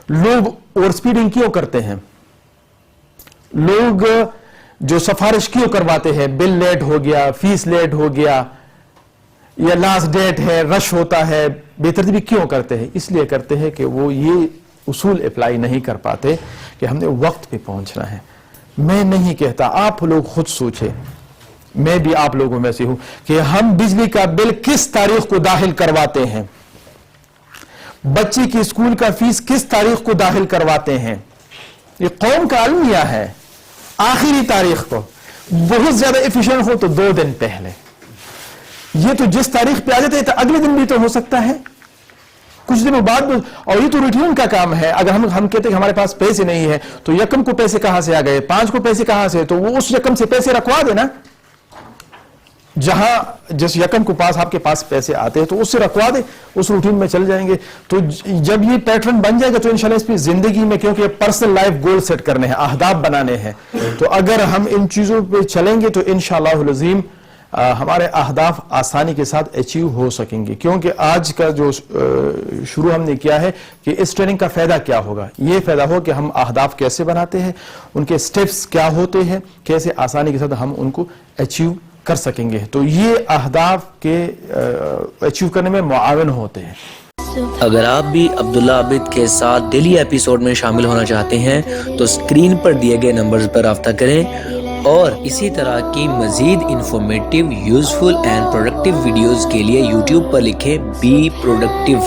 लोग over speeding क्यों करते हैं, लोग जो सिफारिश क्यों करवाते हैं, बिल लेट हो गया, फीस लेट हो गया, या लास्ट डेट है, रश होता है, बेतरतीबी क्यों करते हैं? इसलिए करते हैं कि वो ये उसूल अप्लाई नहीं कर पाते कि हमने वक्त पे पहुंचना है। मैं नहीं कहता, आप लोग खुद सोचें, मैं भी आप लोगों में से हूं, कि हम बिजली का बिल किस तारीख को दाखिल करवाते हैं, बच्चे की स्कूल का फीस किस तारीख को दाखिल करवाते हैं। ये कौम का अलमिया है। आखिरी तारीख को, बहुत ज्यादा एफिशिएंट हो तो 2 दिन पहले। ये तो जिस तारीख पे आ जाते हैं तो अगले दिन भी तो हो सकता है, कुछ दिनों बाद। और ये तो रूटीन का काम है। अगर हम कहते हैं कि हमारे पास पैसे नहीं है, तो यकम को पैसे कहां से आ गए, 5 को पैसे कहां से, तो वो उस यकम से पैसे रखवा देना। जहां जिस यकम को पास आपके पास पैसे आते हैं तो उससे रखवा दे, उस रूटीन में चल जाएंगे। तो जब ये पैटर्न बन जाएगा तो इंशाल्लाह इस पे जिंदगी में, क्योंकि पर्सनल लाइफ गोल सेट करने हैं, अहदाफ बनाने हैं, तो अगर हम इन चीजों पे चलेंगे तो इंशाल्लाह अज़ीम हमारे अहदाफ आसानी के साथ अचीव हो सकेंगे। क्योंकि आज का जो शुरू हमने किया है कि इस ट्रेनिंग का फायदा क्या होगा, ये फायदा हो कि हम अहदाफ कैसे बनाते हैं, उनके स्टेप्स क्या होते हैं, कैसे आसानी के साथ हम उनको अचीव कर सकेंगे। तो ये अहदाफ के अचीव करने में मुआवन होते हैं। अगर आप भी अब्दुल्ला आबिद के साथ डेली एपिसोड में शामिल होना चाहते हैं तो स्क्रीन पर दिए गए नंबर्स पर राब्ता करें, और इसी तरह की मजीद informative, useful and productive videos के लिए यूट्यूब पर लिखें बी प्रोडक्टिव।